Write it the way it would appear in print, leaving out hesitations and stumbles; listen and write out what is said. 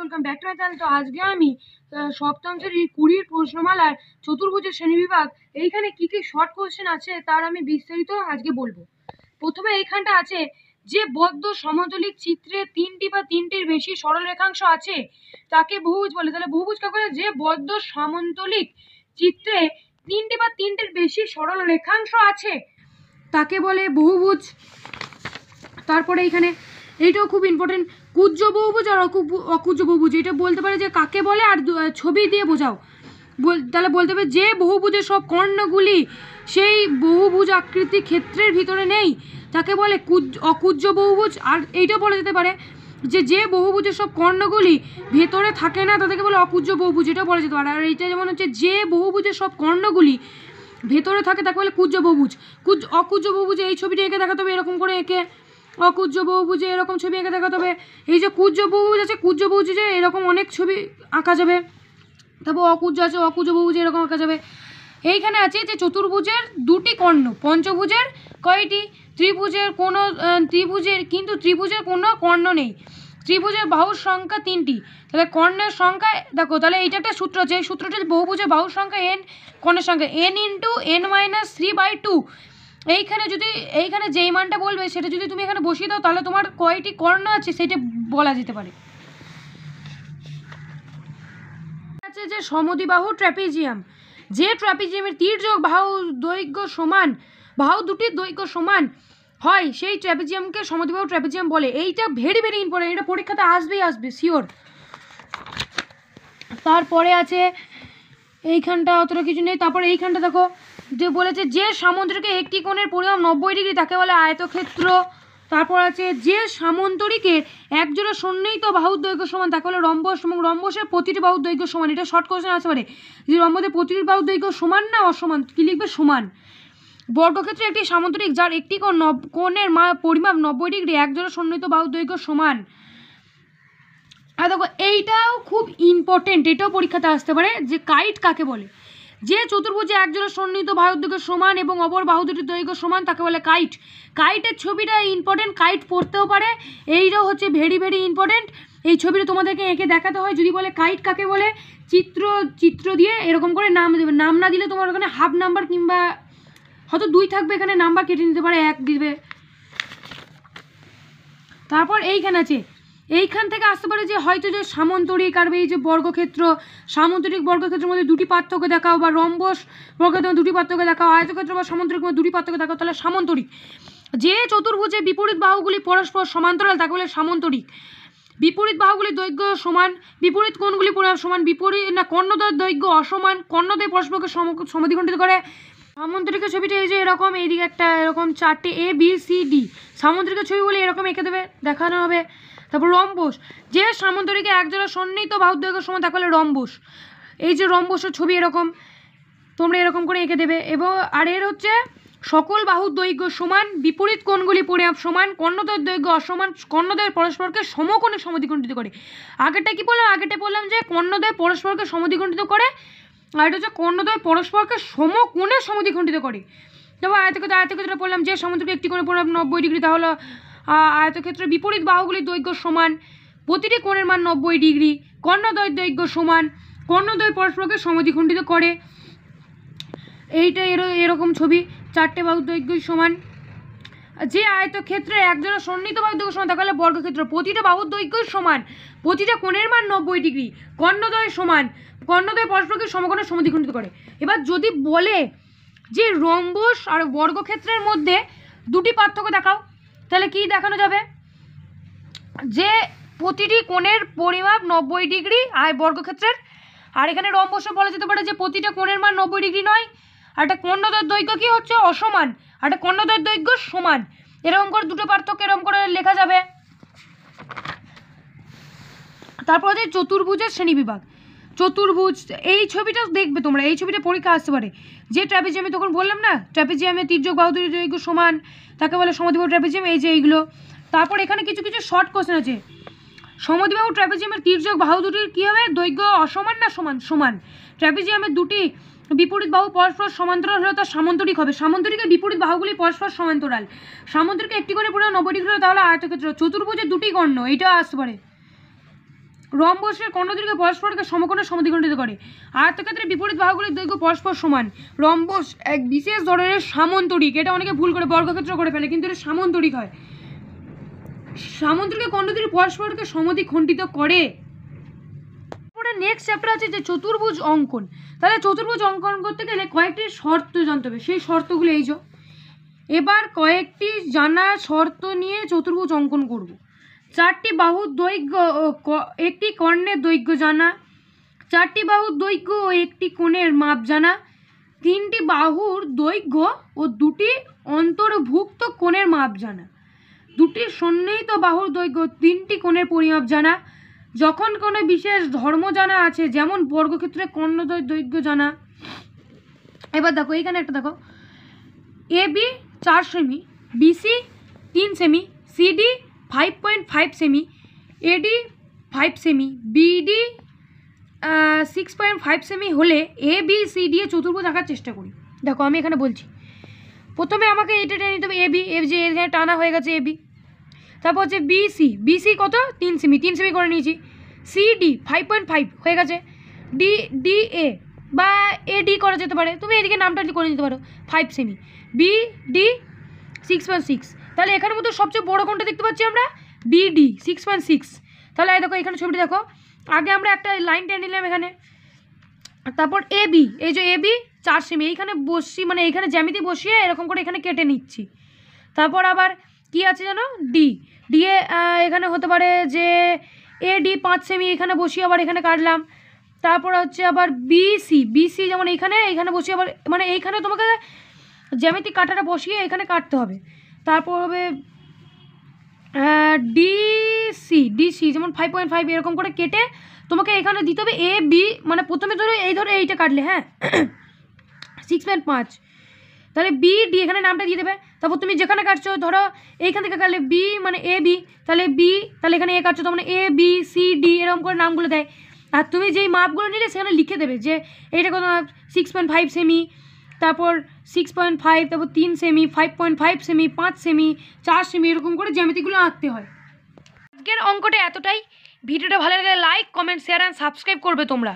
Welcome back to my channel. তো আজকে আমি সপ্তম শ্রেণীর 20 প্রশ্নমালার চতুর্ভুজের শ্রেণীবিভাগ এইখানে কি কি শর্ট কোশ্চেন আছে তার আমি বিস্তারিত আজকে বলবো। প্রথমে এইখানটা আছে যে বদ্ধ সমতলিক চিত্রে তিনটি বা তিনটির বেশি সরল রেখাংশ আছে তাকে বহুভুজ বলে। তাহলে বহুভুজ কাকে বলে? যে বদ্ধ সমতলিক চিত্রে তিনটি বা তিনটির বেশি সরল রেখাংশ আছে তাকে বলে বহুভুজ। তারপরে এইখানে এইটাও খুব ইম্পর্টেন্ট, কুজ্জ বহুভুজ আর অকুজ্জ বহুভুজ। এটা বলতে পারে যে কাকে বলে আর ছবি দিয়ে বোঝাও। তাহলে বলতে হবে যে বহুভুজের সব কর্ণগুলি সেই বহুভুজ আকৃতি ক্ষেত্রের ভিতরে নেই তাকে বলে অকুজ্জ বহুভুজ। আর এইটাও বলা যেতে পারে যে বহুভুজের সব কর্ণগুলি ভেতরে থাকে না তাদেরকে বলে অকুজ্জ বহুভুজ, এটাও বলা যেতে পারে। আর এইটা যেমন হচ্ছে যে বহুভুজের সব কর্ণগুলি ভেতরে থাকে তাকে বলে কুজ্জ বহুভুজ। অকুজ্জ বহুভুজে এই ছবিটা এঁকে দেখাতে হবে, এরকম করে এঁকে। অকুজ্জ বহুভুজে এরকম ছবি এঁকে দেখাতে হবে। এই যে কুজ্জ বহুভুজ আছে, কুজ্জ বহুভুজে এরকম অনেক ছবি আঁকা যাবে। তারপর অকুজ্জ আছে, অকুজ্জ বহুভুজে এরকম আঁকা যাবে। এইখানে আছে যে চতুর্ভুজের দুটি কর্ণ, পঞ্চভুজের কয়টি? ত্রিভুজের কোনো কর্ণ নেই। ত্রিভুজের বাহুর সংখ্যা 3টি। তাহলে কর্ণের সংখ্যা দেখো, তাহলে এইটা একটা সূত্র আছে। এই সূত্রটি বহুভুজের বাহুর সংখ্যা n, কর্ণের সংখ্যা n × n-3/2। এইখানে যেই মানটা বলবে সেটা যদি তুমি এখানে বসিয়ে দাও তাহলে তোমার কয়টি কর্ণ আছে সেটা বলা যেতে পারে। আছে যে সমদ্বিবাহু ট্র্যাপিজিয়াম, যে ট্র্যাপিজিয়ামের তির্যক বাহু দৈর্ঘ্য সমান, বাহু দুটির দৈর্ঘ্য সমান হয় সেই ট্র্যাপিজিয়ামকে সমদ্বিবাহু ট্র্যাপিজিয়াম বলে। এইটা ভেরি ইম্পর্টেন্ট, এটা পরীক্ষাতে আসবে শিওর। তারপরে আছে এইখানটা অতটা কিছু নেই। তারপরে এইখানটা দেখো যে বলেছে যে সামুদ্রিকে একটি কোণের পরিমাপ 90 ডিগ্রি তাকে বলে আয়তক্ষেত্র। তারপর আছে যে সামন্তরিকের একজোড়া সন্নিহিত বাহুর দৈর্ঘ্য সমান তাকে বলে রম্বস, এবং রম্বসের প্রতিটি বাহুর দৈর্ঘ্য সমান। এটা শর্ট কোশ্চেন আসতে পারে যে রম্বসের প্রতিটি বাহুর দৈর্ঘ্য সমান না অসমান, কি লিখবে? সমান। বর্গক্ষেত্রে একটি সামন্তরিক যার একটি কোণের পরিমাপ 90 ডিগ্রি একজোড়া সন্নিহিত বাহুর দৈর্ঘ্য সমান। আর দেখো এইটাও খুব ইম্পর্টেন্ট, এটাও পরীক্ষাতে আসতে পারে যে কাইট কাকে বলে। যে চতুর্ভুজে একজোড়া সন্নিহিত বাহুর দৈর্ঘ্য সমান এবং অপর বাহু দুটির দৈর্ঘ্য সমান তাকে বলে কাইট। কাইটের ছবিটা ইম্পর্টেন্ট, কাইট পড়তেও পারে, এইটাও হচ্ছে ভেরি ইম্পর্টেন্ট। এই ছবিটা তোমাদেরকে এঁকে দেখাতে হয়। যদি বলে কাইট কাকে বলে, চিত্র দিয়ে এরকম করে নাম দেবে। নাম না দিলে তোমার ওখানে হাফ নাম্বার কিংবা হয়তো 2 থাকবে, এখানে নাম্বার কেটে নিতে পারে, 1 দিবে। তারপর এইখানে আছে, এইখান থেকে আসতে পারে যে হয়তো যে সামন্তরিক আর এই যে বর্গক্ষেত্র, সামন্তরিক বর্গক্ষেত্রের মধ্যে দুটি পার্থক্য দেখাও, বা রম্বস বর্গক্ষেত্রের দুটি পার্থক্য দেখাও, আয়তক্ষেত্র বা সামন্তরিক মধ্যে দুটি পার্থক্য দেখাও, তাহলে সামন্তরিক। যে চতুর্ভুজে বিপরীত বাহুগুলি পরস্পর সমান্তরাল তাকে বলে সামন্তরিক। বিপরীত বাহুগুলির দৈর্ঘ্য সমান, বিপরীত কোণগুলি পরিমাপ সমান, কর্ণদ্বয়ের দৈর্ঘ্য অসমান, কর্ণদ্বয় পরস্পরকে সমদ্বিখণ্ডিত করে। সামন্তরিকের ছবিটা এই যে এরকম, এইদিকে একটা এরকম 4টে ABCD সামন্তরিকের ছবি বলে এরকম এঁকে দেবে, দেখানো হবে। তারপর রম্বস, যে সামন্তরিকে একজোড়া সন্নিহিত বাহুর দৈর্ঘ্য সমান তাকে বলে রম্বস। এই যে রম্বসের ছবি এরকম তোমরা এরকম করে এঁকে দেবে। এবং আর এর হচ্ছে সকল বাহুর দৈর্ঘ্য সমান, বিপরীত কোণগুলি পরিমাপ সমান, কর্ণদ্বয়ের দৈর্ঘ্য অসমান, কর্ণদ্বয় পরস্পরকে সমকোণে সমদ্বিখণ্ডিত করে। আগেরটা কি বললাম? আগেরটা বললাম যে কর্ণদ্বয় পরস্পরকে সমদ্বিখণ্ডিত করে, আর এটা হচ্ছে কর্ণদ্বয় পরস্পরকে সমকোণে সমদ্বিখণ্ডিত করে। তারপর আয়তক্ষেত্রে বললাম যে সামন্তরিক একটি কোণের পরিমাপ 90 ডিগ্রি, তাহলে আয়তক্ষেত্রের বিপরীত বাহুগুলির দৈর্ঘ্য সমান, প্রতিটি কোণের মান 90 ডিগ্রি, কর্ণদ্বয়ের দৈর্ঘ্য সমান, কর্ণদ্বয় পরস্পরকে সমদ্বিখণ্ডিত করে। এইটা এরকম ছবি, 4টে বাহুর দৈর্ঘ্য সমান। যে আয়তক্ষেত্রে একজোড়া সন্নিহিত বাহুর দৈর্ঘ্য সমান তাকে বলে বর্গক্ষেত্র, প্রতিটা বাহুর দৈর্ঘ্য সমান, প্রতিটা কোণের মান 90 ডিগ্রি, কর্ণদ্বয় সমান, কর্ণদ্বয় পরস্পরকে সমকোণে সমদ্বিখণ্ডিত করে। এবার যদি বলে যে রম্বস আর বর্গক্ষেত্রের মধ্যে দুটি পার্থক্য দেখাও, তাহলে কি দেখানো যাবে? যে প্রতিটি কোণের পরিমাপ 90 ডিগ্রি আর বর্গক্ষেত্রের, আর এখানে রম্বসে বলা যেতে পারে যে প্রতিটা কোণের মান 90 ডিগ্রি নয়, আর একটা কর্ণদ্বয়ের দৈর্ঘ্য কি হচ্ছে অসমান, আর একটা কর্ণদ্বয়ের দৈর্ঘ্য সমান। এরকম করে দুটো পার্থক্য এরকম করে লেখা যাবে। তারপর হচ্ছে চতুর্ভুজের শ্রেণীবিভাগ। চতুর্ভুজ, এই ছবিটা দেখবে তোমরা, এই ছবিটা পরীক্ষা আসতে পারে। যে ট্র্যাপিজিয়ামে তখন বললাম না, ট্র্যাপিজিয়ামের তির্যক বাহু দুটির দৈর্ঘ্য সমান তাকে বলে সমদ্বিবাহু ট্র্যাপিজিয়াম, এই যে এইগুলো। তারপর এখানে কিছু শর্ট কোশ্চেন আছে। সমদ্বিবাহু ট্র্যাপিজিয়ামের তির্যক বাহু দুটির কী হবে? দৈর্ঘ্য অসমান না সমান? সমান। ট্র্যাপিজিয়ামের দুটি বিপরীত বাহু পরস্পর সমান্তরাল হলে তা সামন্তরিক হবে। সামন্তরিকের বিপরীত বাহুগুলি পরস্পর সমান্তরাল। সামন্তরিকে একটি কোণের পরিমাপ 90 ডিগ্রি হলে তাহলে আয়তক্ষেত্র। চতুর্ভুজের দুটি কর্ণ, এইটা আসতে পারে। রম্বসের কর্ণদৈর্ঘ্য পরস্পরকে সমকোণে সমদ্বিখণ্ডিত করে। আয়তক্ষেত্রের বিপরীত বাহুগুলির দৈর্ঘ্য পরস্পর সমান। রম্বস এক বিশেষ ধরনের সামন্তরিক, এটা অনেকে ভুল করে বর্গক্ষেত্র করে ফেলে, কিন্তু এটা সামন্তরিক হয়। সামন্তরিকের কর্ণদৈর্ঘ্য পরস্পরকে সমদ্বিখণ্ডিত করে। তারপরে নেক্সট চ্যাপ্টার আছে যে চতুর্ভুজ অঙ্কন। তাহলে চতুর্ভুজ অঙ্কন করতে গেলে কয়েকটি শর্ত জানতে হবে, সেই শর্তগুলো এই যে এবার কয়েকটি জানা শর্ত নিয়ে চতুর্ভুজ অঙ্কন করব। 4টি বাহুর দৈর্ঘ্য একটি কর্ণের দৈর্ঘ্য জানা, 4টি বাহুর দৈর্ঘ্য ও একটি কোণের মাপ জানা, 3টি বাহুর দৈর্ঘ্য ও 2টি অন্তর্ভুক্ত কোণের মাপ জানা, 2টি সন্নিহিত বাহুর দৈর্ঘ্য 3টি কোণের পরিমাপ জানা, যখন কোনো বিশেষ ধর্ম জানা আছে যেমন বর্গক্ষেত্রে কর্ণদ্বয় দৈর্ঘ্য জানা। এবার দেখো এইখানে একটা দেখো, এবি 4 সেমি, বিসি 3 সেমি, সিডি 5.5 সেমি, এডি 5 সেমি, বিডি 6.5 সেমি হলে এ বি সি ডি এ চতুর্ভুজ আঁকার চেষ্টা করি। দেখো আমি এখানে বলছি, প্রথমে আমাকে এটা টেনে নিতে হবে এবি, যে এখানে টানা হয়ে গেছে এবি। তারপর হচ্ছে বিসি, বিসি কত 3 সেমি, 3 সেমি করে নিয়েছি। সিডি 5.5 হয়ে গেছে। ডি ডি এ বা এডি করা যেতে পারে, তুমি এদিকে নামটা করে নিতে পারো 5 সেমি। বি ডি 6.6, তাহলে এখানের মধ্যে সবচেয়ে বড় কোণটা দেখতে পাচ্ছি আমরা বিডি 6.6। তাহলে দেখো এখানে ছবিটি দেখো, আগে আমরা একটা লাইন টেনে নিলাম এখানে, তারপর এবি, এই যে এবি 4 সেমি, এইখানে বসি মানে এইখানে জ্যামিতি বসিয়ে এরকম করে এখানে কেটে নিচ্ছি। তারপর আবার কি আছে জানো, ডি, ডি এ এখানে হতে পারে যে এডি 5 সেমি, এখানে বসিয়ে আবার এখানে কাটলাম। তারপর হচ্ছে আবার বিসি, বিসি যেমন এইখানে বসিয়ে আবার মানে এইখানে তোমাকে জ্যামিতি কাটাটা বসিয়ে এখানে কাটতে হবে। তারপর হবে ডিসি, ডিসি যেমন 5.5 এরকম করে কেটে তোমাকে এখানে দিতে হবে এ বি, মানে প্রথমে ধরো এইটা কাটলে, হ্যাঁ 6.5, তাহলে বি ডি এখানে নামটা দিয়ে দেবে। তারপর তুমি যেখানে কাটছো ধরো এইখান থেকে কাটলে বি মানে এ বি, তাহলে বি, তাহলে এখানে এ কাটছো তো মানে এ বি সি ডি এরকম করে নামগুলো দেয়। আর তুমি যেই মাপগুলো নিলে সেখানে লিখে দেবে যে এইটা কত 6.5 সেমি, তারপর 6.5, তারপর 3 সেমি, 5.5 সেমি, 5 সেমি, 4 সেমি, এরকম করে জ্যামিতিগুলো আঁকতে হয়। আজকের অঙ্কটা এতটাই। ভিডিওটা ভালো লাগলে like, comment, share and subscribe করবে তোমরা।